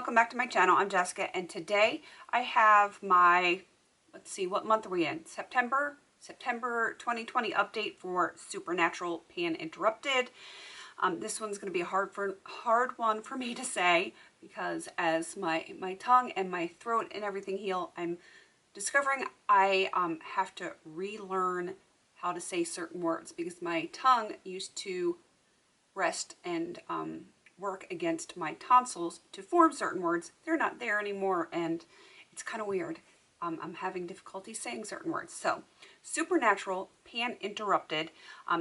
welcome back to my channel. I'm Jessica, and today I have my, let's see, what month are we in? September 2020 update for Supernatural Pan Interrupted. This one's going to be a hard one for me to say because as my tongue and my throat and everything heal, I'm discovering I have to relearn how to say certain words because my tongue used to rest and work against my tonsils to form certain words. They're not there anymore, and it's kind of weird. I'm having difficulty saying certain words. So, Supernatural Pan Interrupted.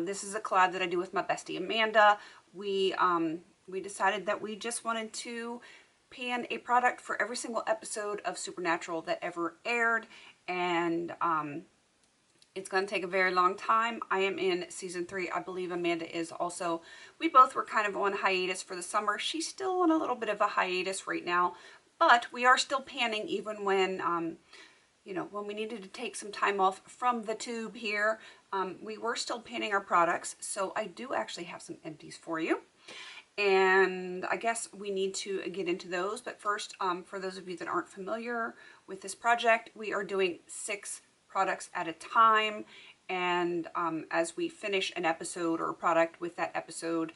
This is a collab that I do with my bestie Amanda. We decided that we just wanted to pan a product for every single episode of Supernatural that ever aired, and it's going to take a very long time. I am in season 3. I believe Amanda is also. We both were kind of on hiatus for the summer. She's still on a little bit of a hiatus right now, but we are still panning even when, you know, when we needed to take some time off from the tube here. We were still panning our products, so I do actually have some empties for you. And I guess we need to get into those. But first, for those of you that aren't familiar with this project, we are doing 6 products at a time, and as we finish an episode or a product with that episode,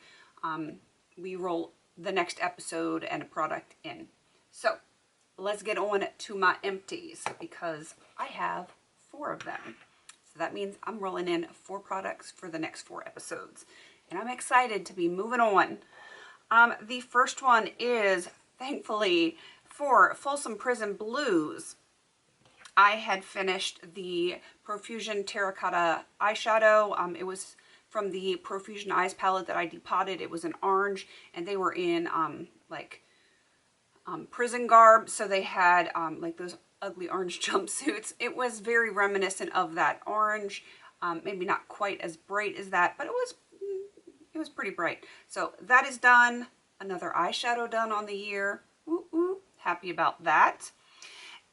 we roll the next episode and a product in. So let's get on to my empties because I have 4 of them. So that means I'm rolling in 4 products for the next 4 episodes, and I'm excited to be moving on. The first one is, thankfully, for Folsom Prison Blues. I had finished the Profusion Terracotta eyeshadow. It was from the Profusion Eyes palette that I depotted. It was an orange, and they were in prison garb, so they had like those ugly orange jumpsuits. It was very reminiscent of that orange. Maybe not quite as bright as that, but it was pretty bright. So that is done. Another eyeshadow done on the year. Ooh, ooh, happy about that.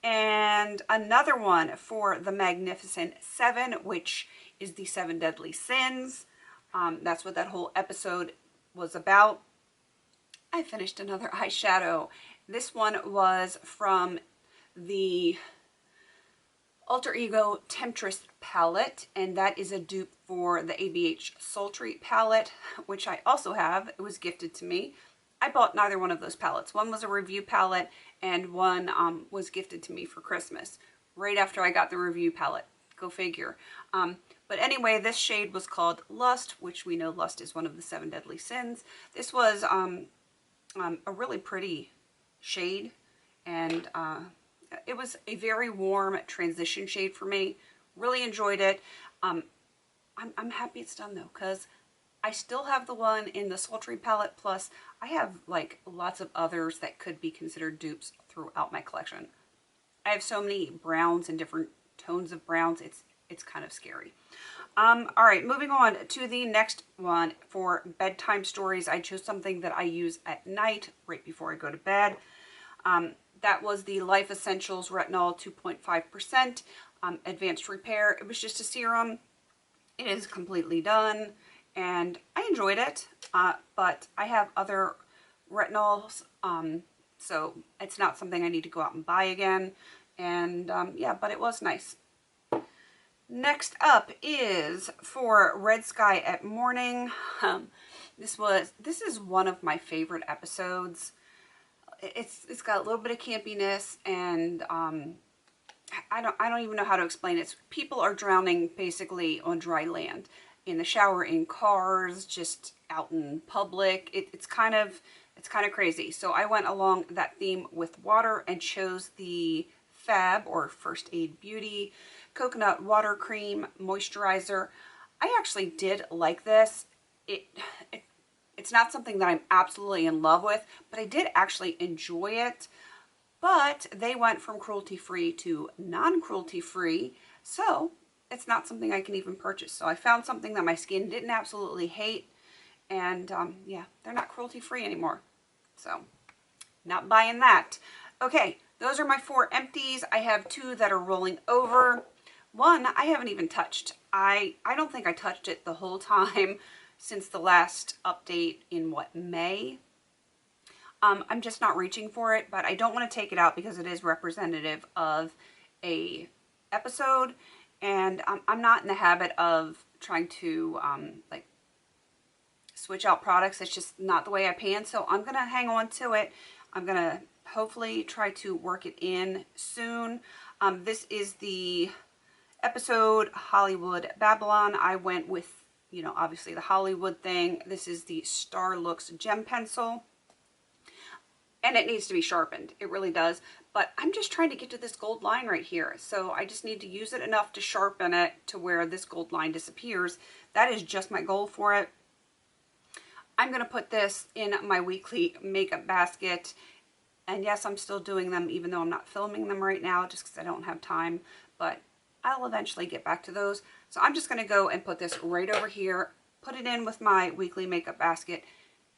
And another one for the Magnificent 7, which is the 7 Deadly Sins. That's what that whole episode was about. I finished another eyeshadow. This one was from the Alter Ego Temptress palette, and that is a dupe for the ABH Sultry palette, which I also have. It was gifted to me. I bought neither one of those palettes. One was a review palette, and one was gifted to me for Christmas, right after I got the review palette. Go figure. But anyway, this shade was called Lust, which we know Lust is one of the 7 Deadly Sins. This was a really pretty shade, and it was a very warm transition shade for me. Really enjoyed it. I'm happy it's done though, because I still have the one in the Sultry palette, plus I have like lots of others that could be considered dupes throughout my collection. I have so many browns and different tones of browns, it's kind of scary. Alright, moving on to the next one for bedtime stories. I chose something that I use at night, right before I go to bed. That was the Life Essentials Retinol 2.5% Advanced Repair. It was just a serum. It is completely done, and I enjoyed it, but I have other retinols, so it's not something I need to go out and buy again. And yeah, but it was nice. Next up is for Red Sky at Morning. This is one of my favorite episodes. It's got a little bit of campiness, and I don't even know how to explain it. People are drowning basically on dry land, in the shower, in cars, just out in public. It's kind of crazy. So I went along that theme with water and chose the Fab, or First Aid Beauty Coconut Water Cream Moisturizer. I actually did like this. It's not something that I'm absolutely in love with, but I did actually enjoy it. But they went from cruelty-free to non-cruelty-free, so it's not something I can even purchase. So I found something that my skin didn't absolutely hate, and yeah, they're not cruelty-free anymore. So, not buying that. Okay, those are my 4 empties. I have 2 that are rolling over. One I haven't even touched. I don't think I touched it the whole time since the last update in, what, May? I'm just not reaching for it, but I don't want to take it out because it is representative of a episode, and I'm not in the habit of trying to like switch out products. It's just not the way I pan, so I'm gonna hang on to it. I'm gonna hopefully try to work it in soon. This is the episode Hollywood Babylon. I went with, you know, obviously the Hollywood thing. This is the Star Looks Gem Pencil. And it needs to be sharpened. It really does. But I'm just trying to get to this gold line right here. So I just need to use it enough to sharpen it to where this gold line disappears. That is just my goal for it. I'm going to put this in my weekly makeup basket. And yes, I'm still doing them even though I'm not filming them right now just because I don't have time. But I'll eventually get back to those. So I'm just going to go and put this right over here. Put it in with my weekly makeup basket.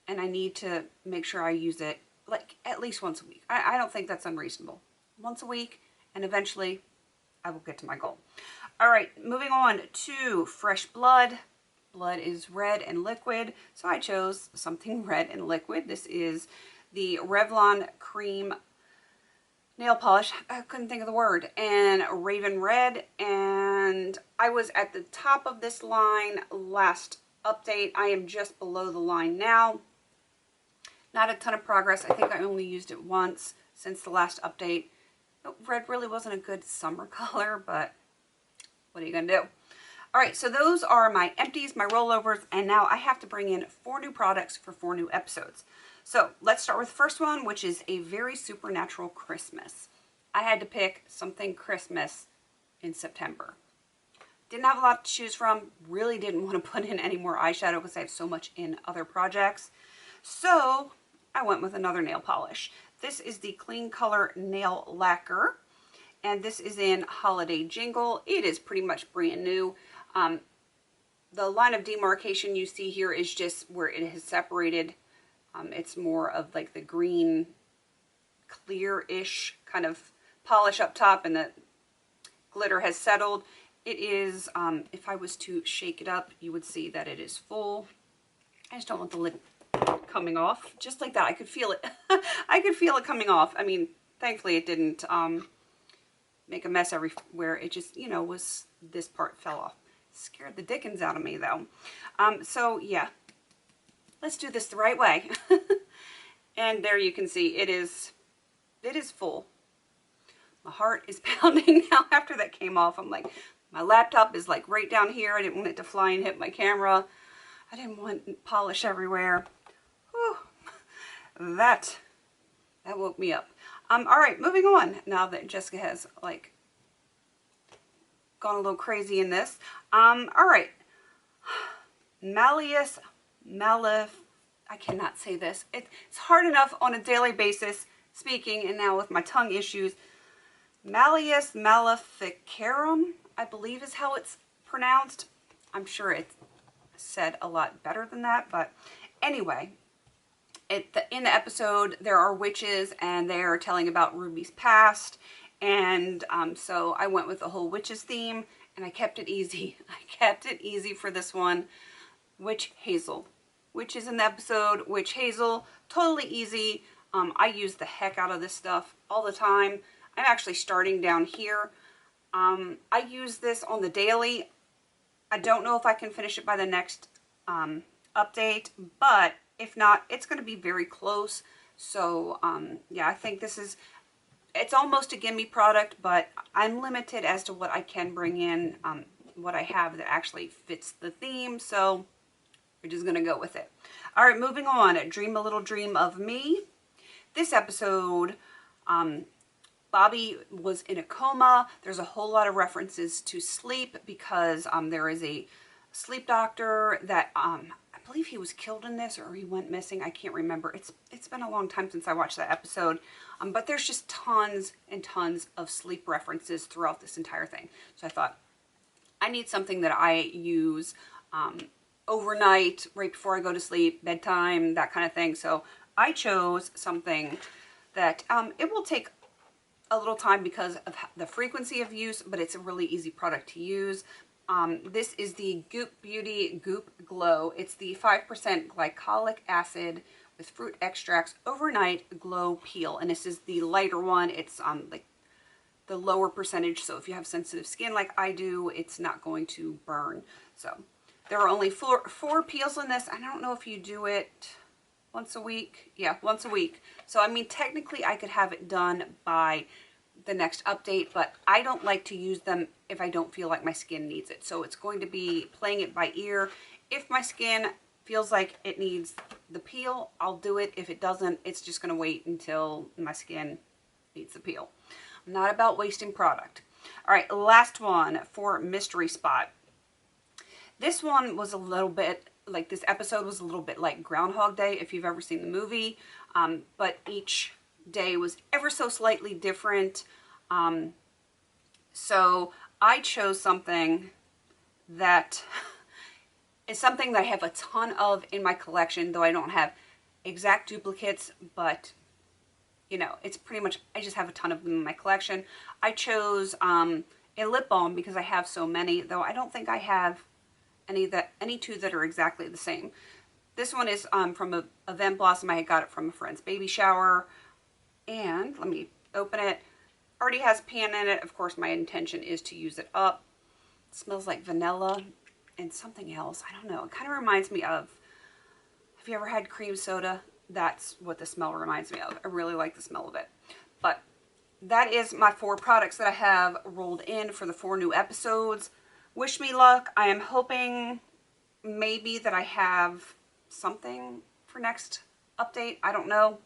And I need to make sure I use it like at least once a week. I don't think that's unreasonable. Once a week, and eventually I will get to my goal. All right, moving on to Fresh Blood. Blood is red and liquid, so I chose something red and liquid. This is the Revlon Cream Nail Polish. I couldn't think of the word. And Raven Red, and I was at the top of this line last update. I am just below the line now. Not a ton of progress. I think I only used it once since the last update. Red really wasn't a good summer color, but what are you going to do? All right, so those are my empties, my rollovers, and now I have to bring in 4 new products for 4 new episodes. So let's start with the first one, which is a very supernatural Christmas. I had to pick something Christmas in September. Didn't have a lot to choose from. Really didn't want to put in any more eyeshadow because I have so much in other projects. So I went with another nail polish. This is the KleanColor Nail Lacquer, and this is in Holiday Jingle. It is pretty much brand new. The line of demarcation you see here is just where it has separated. It's more of like the green, clear-ish kind of polish up top, and the glitter has settled. It is, if I was to shake it up, you would see that it is full. I just don't want the lid coming off. Just like that. I could feel it. I could feel it coming off. I mean, thankfully it didn't make a mess everywhere. It just, you know, this part fell off. Scared the dickens out of me though. So yeah, let's do this the right way. And there you can see it is full. My heart is pounding now after that came off. I'm like, my laptop is like right down here. I didn't want it to fly and hit my camera. I didn't want polish everywhere. Whew. That woke me up. All right, moving on. Now that Jessica has like gone a little crazy in this. All right, Malleus, I cannot say this. It's hard enough on a daily basis speaking, and now with my tongue issues. Malleus Malificarum, I believe is how it's pronounced. I'm sure it's said a lot better than that, but anyway, in the episode there are witches and they are telling about Ruby's past, and so I went with the whole witches theme and I kept it easy. I kept it easy for this one. Witch Hazel. Witches in the episode, Witch Hazel, totally easy. I use the heck out of this stuff all the time. I'm actually starting down here. I use this on the daily. I don't know if I can finish it by the next update, but if not, it's going to be very close. So yeah, I think it's almost a gimme product, but I'm limited as to what I can bring in, what I have that actually fits the theme. So we're just going to go with it. All right, moving on. Dream a Little Dream of Me. This episode, Bobby was in a coma. There's a whole lot of references to sleep because there is a sleep doctor that I believe he was killed in this or he went missing. I can't remember. It's been a long time since I watched that episode. But there's just tons and tons of sleep references throughout this entire thing. So I thought, I need something that I use overnight, right before I go to sleep, bedtime, that kind of thing. So I chose something that it will take a little time because of the frequency of use, but it's a really easy product to use. This is the Goop Beauty Goop Glow. It's the 5% glycolic acid with fruit extracts overnight glow peel, and this is the lighter one. It's like the lower percentage, so if you have sensitive skin like I do, it's not going to burn. So there are only four peels in this. I don't know if you do it once a week. Yeah, once a week. So I mean, technically I could have it done by the next update, but I don't like to use them if I don't feel like my skin needs it. So it's going to be playing it by ear. If my skin feels like it needs the peel, I'll do it. If it doesn't, it's just going to wait until my skin needs the peel. I'm not about wasting product. All right, last one for Mystery Spot. This one was a little bit like, this episode was a little bit like Groundhog Day, if you've ever seen the movie, but each day was ever so slightly different. So I chose something that is something that I have a ton of in my collection, though I don't have exact duplicates, but you know, it's pretty much, I just have a ton of them in my collection. I chose a lip balm because I have so many, though I don't think I have any two that are exactly the same. This one is from a Event Blossom. I got it from a friend's baby shower. And let me open it. Already has pan in it. Of course, my intention is to use it up. It smells like vanilla and something else. I don't know. It kind of reminds me of, have you ever had cream soda? That's what the smell reminds me of. I really like the smell of it. But that is my 4 products that I have rolled in for the 4 new episodes. Wish me luck. I am hoping maybe that I have something for next update. I don't know.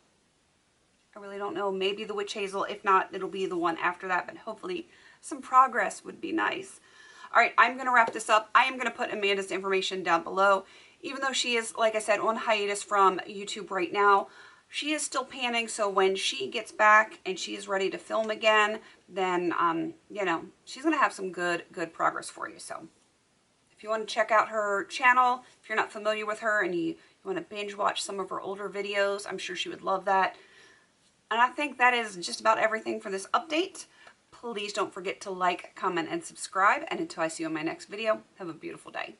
I really don't know. Maybe the Witch Hazel. If not, it'll be the one after that. But hopefully some progress would be nice. All right, I'm going to wrap this up. I am going to put Amanda's information down below. Even though she is, like I said, on hiatus from YouTube right now, she is still panning. So when she gets back and she is ready to film again, then, you know, she's going to have some good progress for you. So if you want to check out her channel, if you're not familiar with her and you want to binge watch some of her older videos, I'm sure she would love that. And I think that is just about everything for this update. Please don't forget to like, comment, and subscribe. And until I see you in my next video, have a beautiful day.